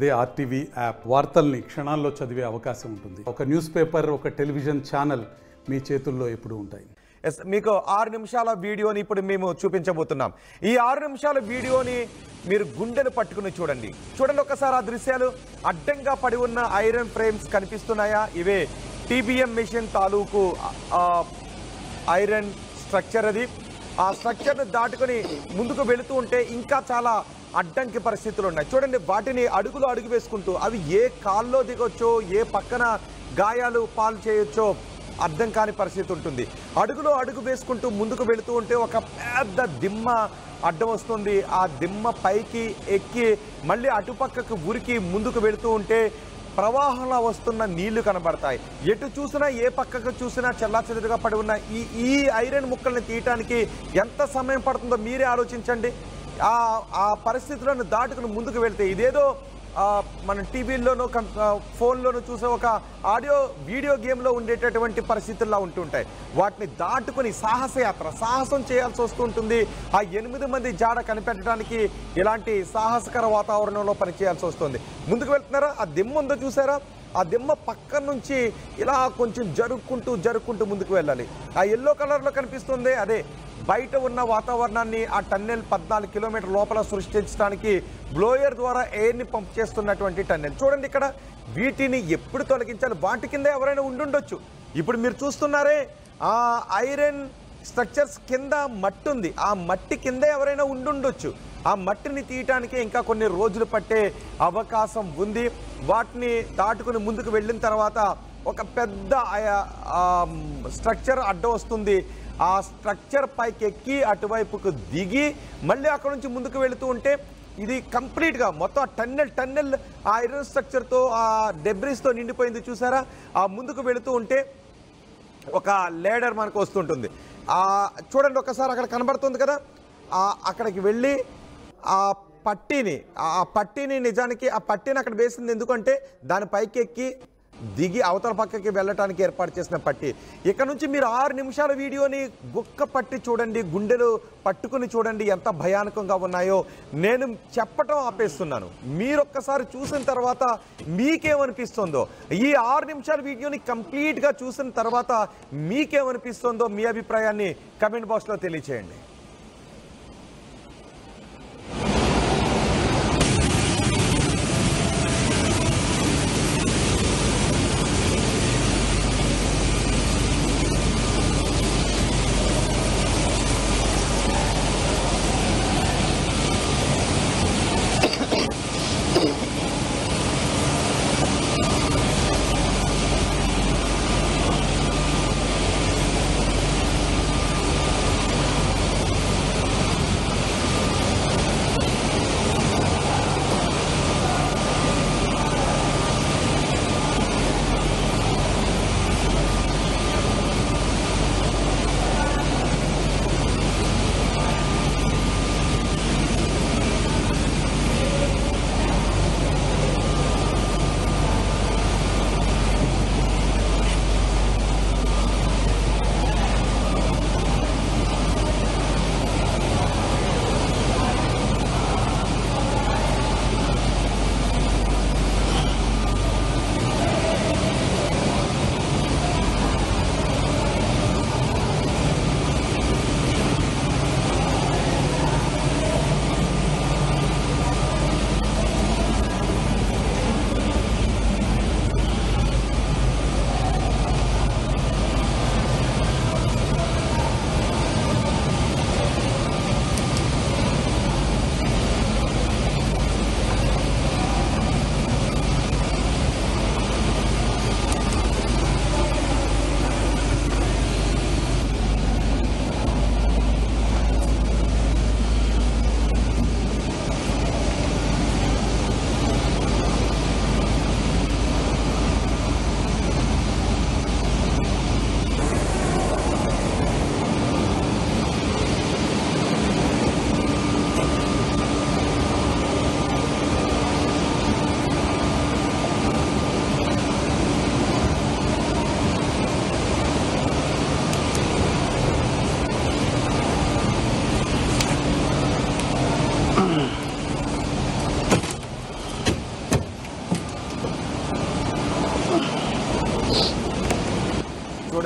అదే RTV app వార్తల్ని క్షణాల్లో చదివే అవకాశం ఉంటుంది. ఒక న్యూస్ పేపర్, ఒక టెలివిజన్ ఛానల్ మీ చేతుల్లో ఎప్పుడూ ఉంటాయి. మీకు 6 నిమిషాల వీడియోని ఇప్పుడు మేము చూపించబోతున్నాం. ఈ 6 నిమిషాల వీడియోని మీరు గుండెలు పట్టుకుని చూడండి. ఒకసారి ఆ దృశ్యాలు. అడ్డంగా పడి ఉన్న ఐరన్ ఫ్రేమ్స్ కనిపిస్తున్నాయా? ఇవే టీబీఎం మెషిన్ తాలూకు ఐరన్ స్ట్రక్చర్. అది ఆ స్ట్రక్చర్ను దాటుకొని ముందుకు వెళుతూ ఉంటే ఇంకా చాలా అడ్డంకి పరిస్థితులు ఉన్నాయి. చూడండి, వాటిని అడుగు వేసుకుంటూ అవి ఏ కాల్లో దిగొచ్చో, ఏ పక్కన గాయాలు పాలు చేయొచ్చో అర్థం కాని పరిస్థితి ఉంటుంది. అడుగు వేసుకుంటూ ముందుకు వెళుతూ ఉంటే ఒక పెద్ద దిమ్మ అడ్డం వస్తుంది. ఆ దిమ్మ పైకి ఎక్కి మళ్ళీ అటుపక్కకు ఉరికి ముందుకు వెళుతూ ఉంటే ప్రవాహంలో వస్తున్న నీళ్లు కనబడతాయి. ఎటు చూసినా, ఏ పక్కకు చూసినా చెల్లాచెదురుగా పడి ఉన్న ఈ ఐరన్ ముక్కల్ని తీయటానికి ఎంత సమయం పడుతుందో మీరే ఆలోచించండి. ఆ పరిస్థితులను దాటుకుని ముందుకు వెళ్తే ఇదేదో మనం టీవీల్లోనూ ఫోన్లోనూ చూసే ఒక వీడియో గేమ్లో ఉండేటటువంటి పరిస్థితుల్లో ఉంటుంటాయి. వాటిని దాటుకుని సాహసం చేయాల్సి వస్తుంటుంది. ఆ 8 మంది జాడ కనిపెట్టడానికి ఇలాంటి సాహసకర వాతావరణంలో పనిచేయాల్సి వస్తుంది. ముందుకు వెళ్తున్నారా? ఆ దిమ్మ ఉందో చూసారా? ఆ దిమ్మ పక్క నుంచి ఇలా కొంచెం జరుక్కుంటూ ముందుకు వెళ్ళాలి. ఆ ఎల్లో కలర్లో కనిపిస్తుంది, అదే బయట ఉన్న వాతావరణాన్ని ఆ టన్నెల్ 14 కిలోమీటర్ లోపల సృష్టించడానికి బ్లోయర్ ద్వారా ఎయిర్ని పంప్ చేస్తున్నటువంటి టన్నెల్. చూడండి, ఇక్కడ వీటిని ఎప్పుడు తొలగించాలి? వాటి కింద ఎవరైనా ఉండుండొచ్చు. ఇప్పుడు మీరు చూస్తున్నారే, ఆ ఐరన్ స్ట్రక్చర్స్ కింద మట్టి ఉంది. ఆ మట్టి కింద ఎవరైనా ఉండుండొచ్చు. ఆ మట్టిని తీయటానికి ఇంకా కొన్ని రోజులు పట్టే అవకాశం ఉంది. వాటిని దాటుకుని ముందుకు వెళ్ళిన తర్వాత ఒక పెద్ద స్ట్రక్చర్ అడ్డం వస్తుంది. ఆ స్ట్రక్చర్ పైకి ఎక్కి అటువైపుకు దిగి మళ్ళీ అక్కడ నుంచి ముందుకు వెళుతూ ఉంటే ఇది కంప్లీట్గా మొత్తం టన్నెల్ ఆ ఐరన్ స్ట్రక్చర్తో, ఆ డెబ్రిస్తో నిండిపోయింది. చూసారా? ఆ ముందుకు వెళుతూ ఉంటే ఒక లేడర్ మనకు వస్తుంటుంది. చూడండి, ఒకసారి అక్కడ కనబడుతుంది కదా, అక్కడికి వెళ్ళి ఆ పట్టీని నిజానికి ఆ పట్టీని అక్కడ వేసింది ఎందుకంటే దాని పైకి ఎక్కి దిగి అవతల పక్కకి వెళ్ళటానికి ఏర్పాటు చేసిన పట్టి. ఇక్కడ నుంచి మీరు 6 నిమిషాల వీడియోని గుక్క పట్టి చూడండి, గుండెలు పట్టుకుని చూడండి ఎంత భయానకంగా ఉన్నాయో. నేను చెప్పటం ఆపేస్తున్నాను. మీరొక్కసారి చూసిన తర్వాత మీకేమనిపిస్తుందో, ఈ 6 నిమిషాల వీడియోని కంప్లీట్గా చూసిన తర్వాత మీకేమనిపిస్తుందో మీ అభిప్రాయాన్ని కమెంట్ బాక్స్లో తెలియచేయండి.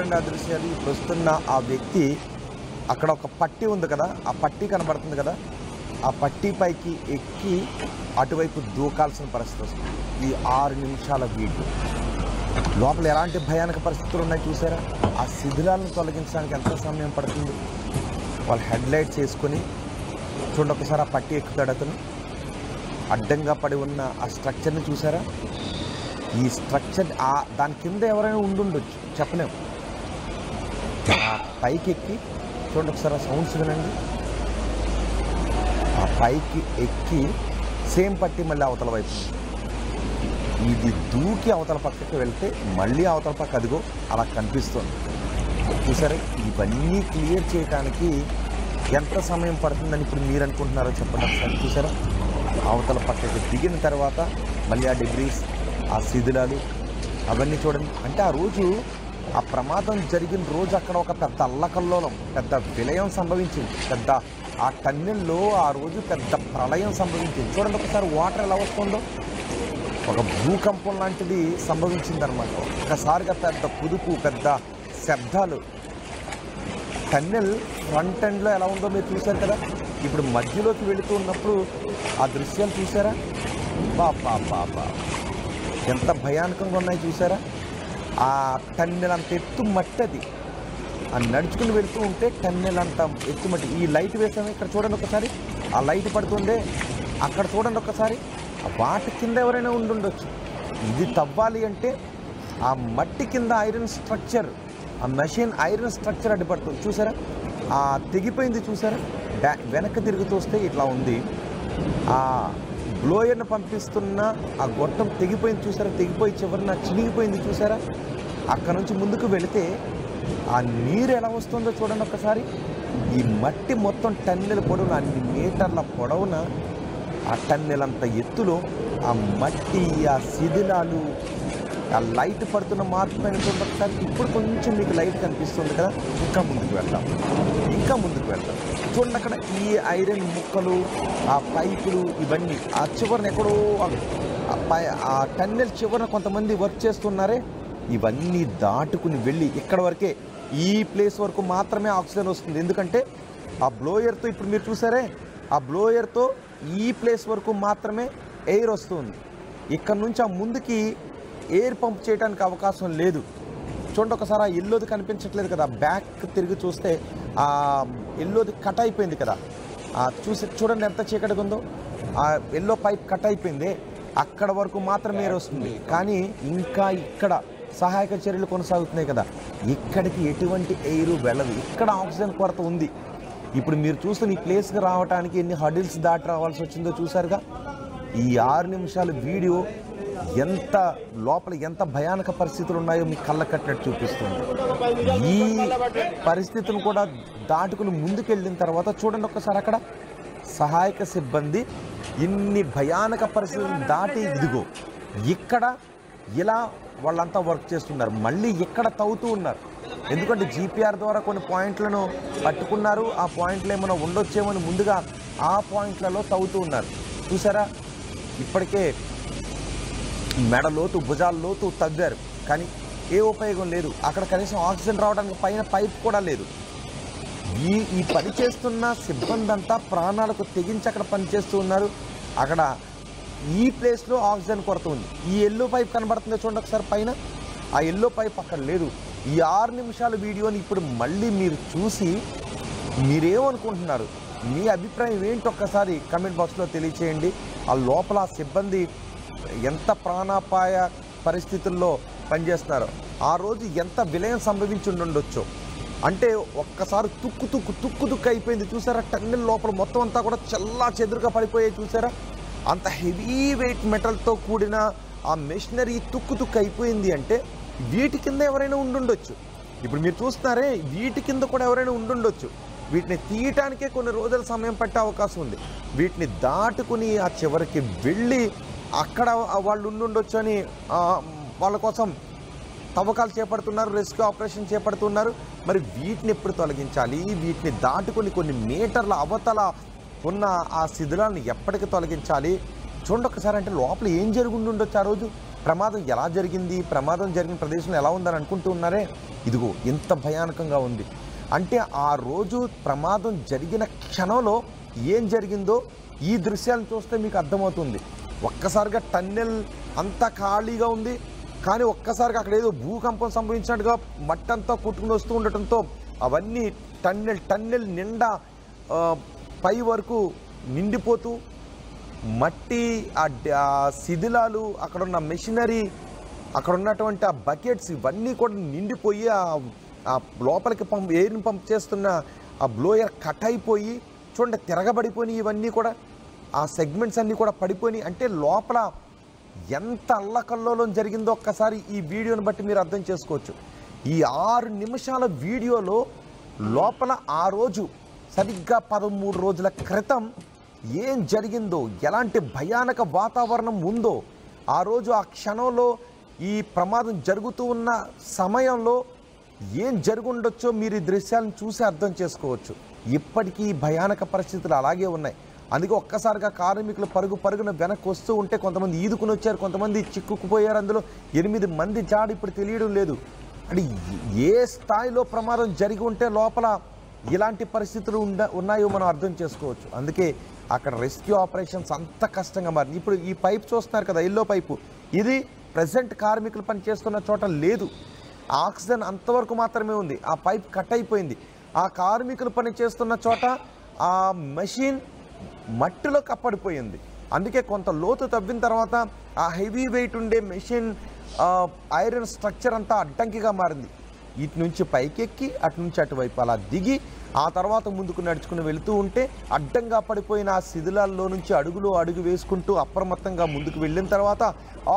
చూడండి ఆ దృశ్యాలు. ఇప్పుడు వస్తున్న ఆ వ్యక్తి అక్కడ ఒక పట్టి ఉంది కదా, ఆ పట్టి కనబడుతుంది కదా, ఆ పట్టి పైకి ఎక్కి అటువైపు దూకాల్సిన పరిస్థితి వస్తుంది. ఈ 6 నిమిషాల వీడియో లోపల ఎలాంటి భయానక పరిస్థితులు ఉన్నాయి చూసారా? ఆ శిథిలాలను తొలగించడానికి ఎంత సమయం పడుతుంది? వాళ్ళు హెడ్లైట్స్ వేసుకొని చూడండి ఒకసారి ఆ పట్టి ఎక్కుతాడు అతను. అడ్డంగా పడి ఉన్న ఆ స్ట్రక్చర్ని చూసారా? ఈ స్ట్రక్చర్ దాని కింద ఎవరైనా ఉండుండొచ్చు, చెప్పలేము. ఆ పైకి ఎక్కి చూడండి ఒకసారి సౌండ్స్ వినండి. ఆ పైకి ఎక్కి సేమ్ పట్టి మళ్ళీ అవతల వైపు ఇది దూకి అవతల పక్కకి వెళ్తే మళ్ళీ అవతల పక్క అదిగో అలా కనిపిస్తుంది చూసారా? ఇవన్నీ క్లియర్ చేయడానికి ఎంత సమయం పడుతుందని ఇప్పుడు మీరు అనుకుంటున్నారో చెప్పండి ఒకసారి. చూసారా? అవతల పక్కకి దిగిన తర్వాత మళ్ళీ ఆ డిబ్రీస్, ఆ శిథిలాలు అవన్నీ చూడండి. అంటే ఆ రోజు ఆ ప్రమాదం జరిగిన రోజు అక్కడ ఒక పెద్ద అల్లకల్లోలం, పెద్ద విలయం సంభవించింది. పెద్ద ఆ టన్నెల్లో ఆ రోజు పెద్ద ప్రళయం సంభవించింది. చూడండి ఒకసారి వాటర్ ఎలా వస్తుందో, ఒక భూకంపం లాంటిది సంభవించిందనమాట. ఒక్కసారిగా పెద్ద కుదుపు, పెద్ద శబ్దాలు. టన్నెల్ ఫ్రంట్ ఎండ్లో ఎలా ఉందో మీరు చూశారు కదా. ఇప్పుడు మధ్యలోకి వెళుతూ ఉన్నప్పుడు ఆ దృశ్యాలు చూసారా? బాబా ఎంత భయానకంగా ఉన్నాయి చూసారా? ఆ టన్నెల్ అంత ఎత్తు మట్టి, అది నడుచుకుని వెళుతూ ఉంటే టన్నెల్ అంత ఎత్తు మట్టి. ఈ లైట్ వేసాము ఇక్కడ చూడండి ఒకసారి, ఆ లైట్ పడుతుందే అక్కడ చూడండి ఒకసారి. వాటి కింద ఎవరైనా ఉండుండొచ్చు. ఇది తవ్వాలి అంటే ఆ మట్టి కింద ఐరన్ స్ట్రక్చర్, ఆ మెషిన్ ఐరన్ స్ట్రక్చర్ అడ్డుపడుతుంది చూసారా? ఆ తెగిపోయింది చూసారా? వెనక్కి తిరుగుతూ వస్తే ఇట్లా ఉంది. ఆ బ్లోయర్ను పంపిస్తున్న ఆ గొట్టం తెగిపోయింది చూసారా? తెగిపోయి చివరిన చినిగిపోయింది చూసారా? అక్కడ నుంచి ముందుకు వెళితే ఆ నీరు ఎలా వస్తుందో చూడండి ఒకసారి. ఈ మట్టి మొత్తం టన్నెల పొడవున, అన్ని మీటర్ల పొడవున, ఆ టన్నెల్ అంత ఎత్తులో ఆ మట్టి, ఆ శిథిలాలు, ఆ లైట్ పడుతున్న మార్పు పైన చూడండి ఒకసారి. ఇప్పుడు కొంచెం మీకు లైట్ కనిపిస్తుంది కదా, ఇంకా ముందుకు వెళ్తాం, ఇంకా ముందుకు వెళ్తాం. చూడండి అక్కడ ఈ ఐరన్ ముక్కలు, ఆ పైపులు, ఇవన్నీ ఆ చివరిన ఎక్కడో ఆ టన్నెల్ చివరన కొంతమంది వర్క్ చేస్తున్నారే, ఇవన్నీ దాటుకుని వెళ్ళి ఇక్కడ వరకే, ఈ ప్లేస్ వరకు మాత్రమే ఆక్సిజన్ వస్తుంది. ఎందుకంటే ఆ బ్లోయర్తో ఇప్పుడు మీరు చూసారే, ఆ బ్లోయర్తో ఈ ప్లేస్ వరకు మాత్రమే ఎయిర్ వస్తుంది. ఇక్కడ నుంచి ఆ ముందుకి ఎయిర్ పంప్ చేయడానికి అవకాశం లేదు. చూడండి ఒకసారి ఆ ఎల్లోది కనిపించట్లేదు కదా, బ్యాక్ తిరిగి చూస్తే ఆ ఎల్లోది కట్ అయిపోయింది కదా, చూడండి ఎంత చీకటిగా ఉందో. ఆ ఎల్లో పైప్ కట్ అయిపోయింది, అక్కడ వరకు మాత్రమే ఎయిర్ వస్తుంది. కానీ ఇంకా ఇక్కడ సహాయక చర్యలు కొనసాగుతున్నాయి కదా, ఇక్కడికి ఎటువంటి ఎయిర్ వెళ్ళదు. ఇక్కడ ఆక్సిజన్ కొరత ఉంది. ఇప్పుడు మీరు చూస్తున్న ఈ ప్లేస్కి రావడానికి ఎన్ని హడిల్స్ దాటి రావాల్సి వచ్చిందో చూసారుగా. ఈ 6 నిమిషాల వీడియో ఎంత లోపల ఎంత భయానక పరిస్థితులు ఉన్నాయో మీకు కళ్ళ కట్టినట్టు చూపిస్తుంది. ఈ పరిస్థితులను కూడా దాటుకుని ముందుకెళ్ళిన తర్వాత చూడండి ఒక్కసారి అక్కడ సహాయక సిబ్బంది ఇన్ని భయానక పరిస్థితులను దాటి ఇదిగో ఇక్కడ ఇలా వాళ్ళంతా వర్క్ చేస్తున్నారు. మళ్ళీ ఇక్కడ తవ్వుతూ ఉన్నారు. ఎందుకంటే జీపీఆర్ ద్వారా కొన్ని పాయింట్లను పట్టుకున్నారు. ఆ పాయింట్లు ఏమైనా ఉండొచ్చేమని ముందుగా ఆ పాయింట్లలో తవ్వుతూ ఉన్నారు. చూసారా? ఇప్పటికే మెడ లోతు, భుజాల లోతు తవ్వారు, కానీ ఏ ఉపయోగం లేదు. అక్కడ కనీసం ఆక్సిజన్ రావడానికి పైన పైప్ కూడా లేదు. ఈ పని చేస్తున్న సిబ్బంది అంతా ప్రాణాలకు తెగించి అక్కడ పనిచేస్తూ ఉన్నారు. అక్కడ ఈ ప్లేస్లో ఆక్సిజన్ కొరత ఉంది. ఈ ఎల్లో పైప్ కనబడుతుంది చూడండి ఒకసారి పైన, ఆ ఎల్లో పైప్ అక్కడ లేదు. ఈ 6 నిమిషాల వీడియోని ఇప్పుడు మళ్ళీ మీరు చూసి మీరేమనుకుంటున్నారు, మీ అభిప్రాయం ఏంటి ఒక్కసారి కమెంట్ బాక్స్లో తెలియచేయండి. ఆ లోపల ఆ సిబ్బంది ఎంత ప్రాణాపాయ పరిస్థితుల్లో పనిచేస్తున్నారో, ఆ రోజు ఎంత విలయం సంభవించి ఉండొచ్చో. అంటే ఒక్కసారి తుక్కు అయిపోయింది చూసారా? టన్నెల్ లోపల మొత్తం అంతా కూడా చల్లా చెదురుగా పడిపోయాయి చూసారా? అంత హెవీ వెయిట్ మెటల్తో కూడిన ఆ మెషినరీ తుక్కు అయిపోయింది. అంటే వీటి కింద ఎవరైనా ఉండుండొచ్చు. ఇప్పుడు మీరు చూస్తున్నారే, వీటి కింద కూడా ఎవరైనా ఉండుండొచ్చు. వీటిని తీయటానికే కొన్ని రోజుల సమయం పట్టే అవకాశం ఉంది. వీటిని దాటుకుని ఆ చివరికి వెళ్ళి అక్కడ వాళ్ళు ఉండుండొచ్చు అని వాళ్ళ కోసం తవ్వకాలు చేపడుతున్నారు, రెస్క్యూ ఆపరేషన్ చేపడుతున్నారు. మరి వీటిని ఎప్పుడు తొలగించాలి? వీటిని దాటుకుని కొన్ని మీటర్ల అవతల ఉన్న ఆ శిథిలాలను ఎప్పటికి తొలగించాలి? చూడండి ఒకసారి. అంటే లోపల ఏం జరుగుండి ఉండొచ్చు ఆ రోజు? ప్రమాదం ఎలా జరిగింది, ప్రమాదం జరిగిన ప్రదేశంలో ఎలా ఉందని అనుకుంటూ ఉన్నారే, ఇదిగో ఇంత భయానకంగా ఉంది. అంటే ఆ రోజు ప్రమాదం జరిగిన క్షణంలో ఏం జరిగిందో ఈ దృశ్యాలను చూస్తే మీకు అర్థమవుతుంది. ఒక్కసారిగా టన్నెల్ అంతా ఖాళీగా ఉంది, కానీ ఒక్కసారిగా అక్కడ ఏదో భూకంపం సంభవించినట్టుగా మట్టంతా కొట్టుకుని వస్తూ ఉండటంతో అవన్నీ టన్నెల్ నిండా పై వరకు నిండిపోతూ మట్టి, ఆ శిథిలాలు, అక్కడున్న మెషినరీ, అక్కడ ఉన్నటువంటి ఆ బకెట్స్ ఇవన్నీ కూడా నిండిపోయి ఆ లోపలికి ఎయిర్ని పంప్ చేస్తున్న ఆ బ్లోయర్ కట్ అయిపోయి చూడండి తిరగబడిపోయి ఇవన్నీ కూడా ఆ సెగ్మెంట్స్ అన్నీ కూడా పడిపోయి. అంటే లోపల ఎంత అల్లకల్లోలం జరిగిందో ఒక్కసారి ఈ వీడియోని బట్టి మీరు అర్థం చేసుకోవచ్చు. ఈ 6 నిమిషాల వీడియోలో లోపల ఆ రోజు సరిగ్గా 13 రోజుల క్రితం ఏం జరిగిందో, ఎలాంటి భయానక వాతావరణం ఉందో, ఆ రోజు ఆ క్షణంలో ఈ ప్రమాదం జరుగుతూ ఉన్న సమయంలో ఏం జరుగుండొచ్చో మీరు ఈ దృశ్యాలను చూసి అర్థం చేసుకోవచ్చు. ఇప్పటికీ భయానక పరిస్థితులు అలాగే ఉన్నాయి. అందుకే ఒక్కసారిగా కార్మికులు పరుగున వెనక్కి వస్తూ ఉంటే కొంతమంది ఈదుకుని వచ్చారు, కొంతమంది చిక్కుకుపోయారు. అందులో 8 మంది జాడ ఇప్పుడు తెలియడం లేదు. అంటే ఏ స్థాయిలో ప్రమాదం జరిగి ఉంటే లోపల ఇలాంటి పరిస్థితులు ఉన్నాయో మనం అర్థం చేసుకోవచ్చు. అందుకే అక్కడ రెస్క్యూ ఆపరేషన్స్ అంత కష్టంగా మారింది. ఇప్పుడు ఈ పైప్ చూస్తున్నారు కదా, ఎల్లో పైపు, ఇది ప్రజెంట్ కార్మికులు పనిచేస్తున్న చోట లేదు. ఆక్సిజన్ అంతవరకు మాత్రమే ఉంది. ఆ పైప్ కట్ అయిపోయింది. ఆ కార్మికులు పనిచేస్తున్న చోట ఆ మెషిన్ మట్టిలో కప్పడిపోయింది. అందుకే కొంత లోతు తవ్విన తర్వాత ఆ హెవీ వెయిట్ ఉండే మెషిన్ ఐరన్ స్ట్రక్చర్ అంతా అడ్డంకిగా మారింది. ఇటు నుంచి పైకెక్కి అటు నుంచి అటువైపు అలా దిగి ఆ తర్వాత ముందుకు నడుచుకుని వెళుతూ ఉంటే అడ్డంగా పడిపోయిన ఆ శిథిలాల్లో నుంచి అడుగు వేసుకుంటూ అప్రమత్తంగా ముందుకు వెళ్ళిన తర్వాత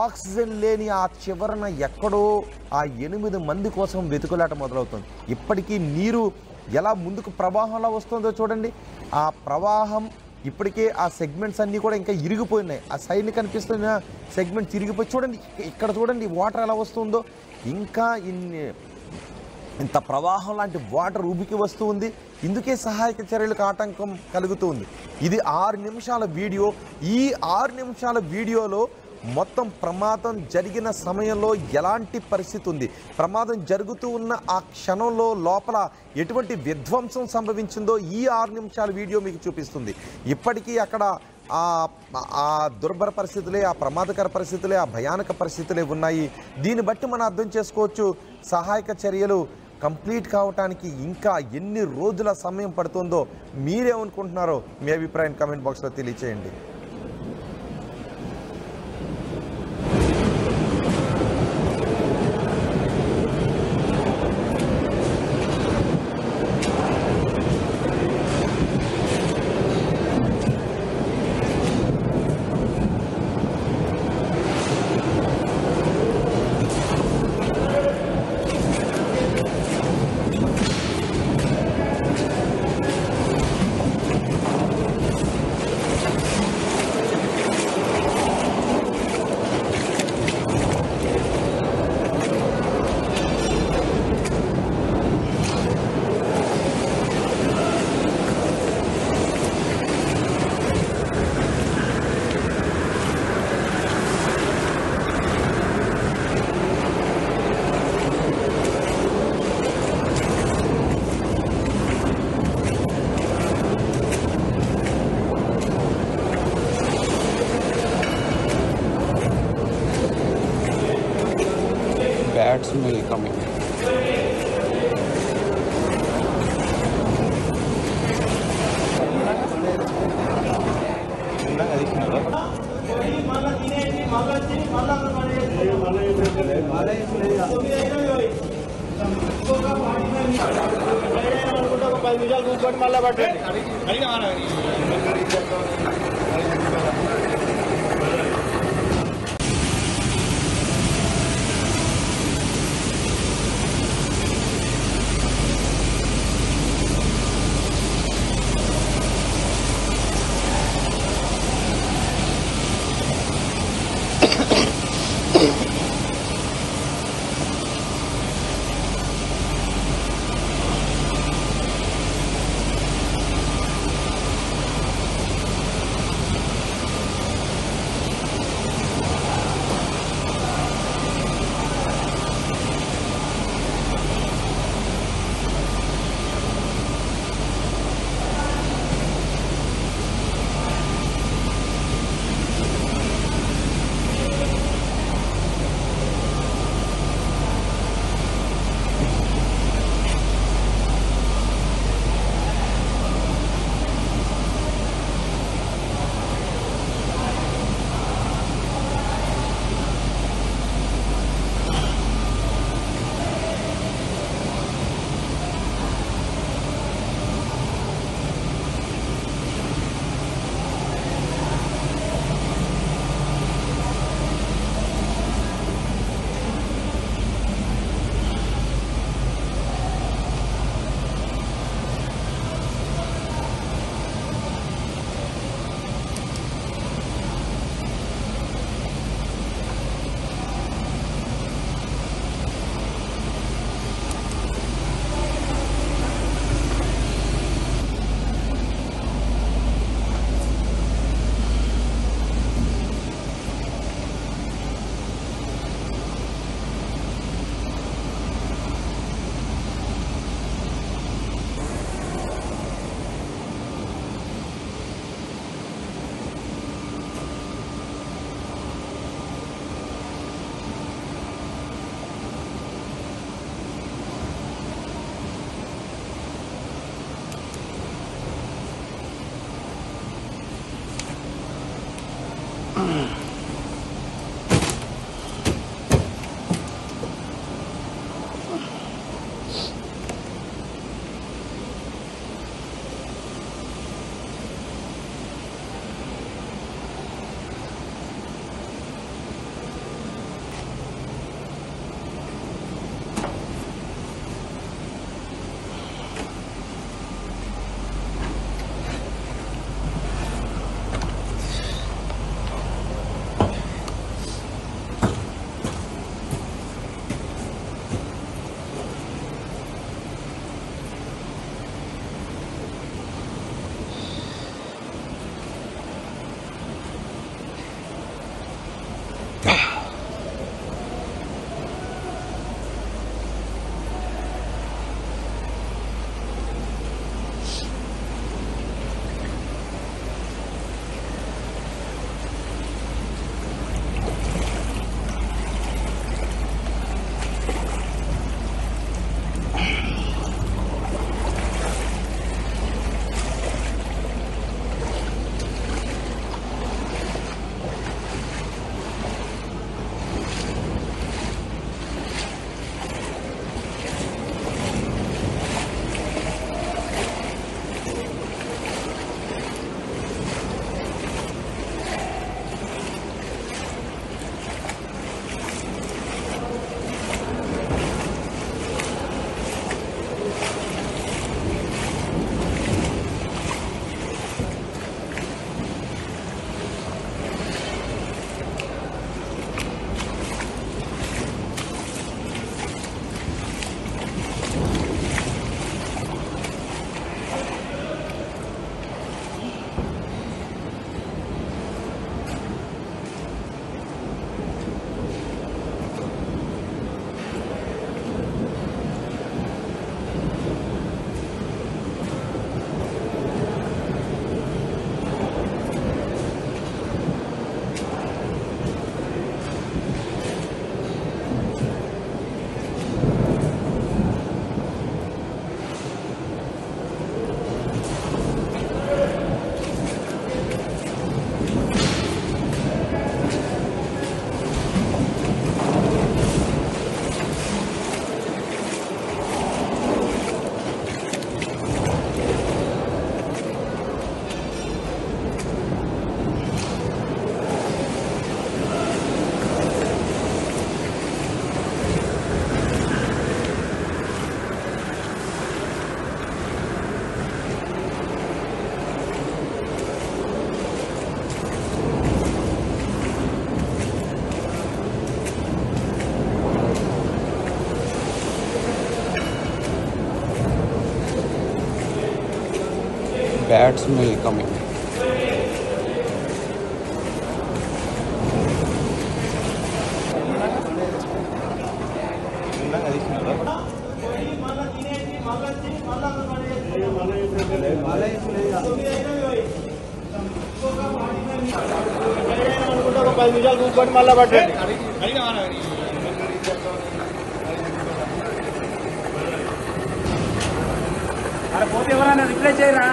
ఆక్సిజన్ లేని ఆ చివరన ఎక్కడో ఆ 8 మంది కోసం వెతుకులాట మొదలవుతుంది. ఇప్పటికీ నీరు ఎలా ముందుకు ప్రవాహంలా వస్తుందో చూడండి. ఆ ప్రవాహం ఇప్పటికే ఆ సెగ్మెంట్స్ అన్నీ కూడా ఇంకా ఇరిగిపోయినాయి. ఆ సైడ్ని కనిపిస్తున్న సెగ్మెంట్స్ ఇరిగిపోయి చూడండి, ఇక్కడ చూడండి వాటర్ ఎలా వస్తుందో. ఇంకా ఇంత ప్రవాహం లాంటి వాటర్ ఉబికి వస్తూ ఉంది. ఇందుకే సహాయక చర్యలకు ఆటంకం కలుగుతూ ఉంది. ఇది 6 నిమిషాల వీడియో. ఈ 6 నిమిషాల వీడియోలో మొత్తం ప్రమాదం జరిగిన సమయంలో ఎలాంటి పరిస్థితి ఉంది, ప్రమాదం జరుగుతూ ఉన్న ఆ క్షణంలో లోపల ఎటువంటి విధ్వంసం సంభవించిందో ఈ 6 నిమిషాల వీడియో మీకు చూపిస్తుంది. ఇప్పటికీ అక్కడ ఆ దుర్భర పరిస్థితులే, ఆ ప్రమాదకర పరిస్థితులే, ఆ భయానక పరిస్థితులే ఉన్నాయి. దీన్ని బట్టి మనం అర్థం చేసుకోవచ్చు సహాయక చర్యలు కంప్లీట్ కావటానికి ఇంకా ఎన్ని రోజుల సమయం పడుతుందో. మీరేమనుకుంటున్నారో మీ అభిప్రాయం కామెంట్ బాక్స్లో తెలియచేయండి. Bad smell coming. Bad smell coming. మళ్ళా పట్టండి పోతే ఎవరన్నా రిప్లై చేయరా.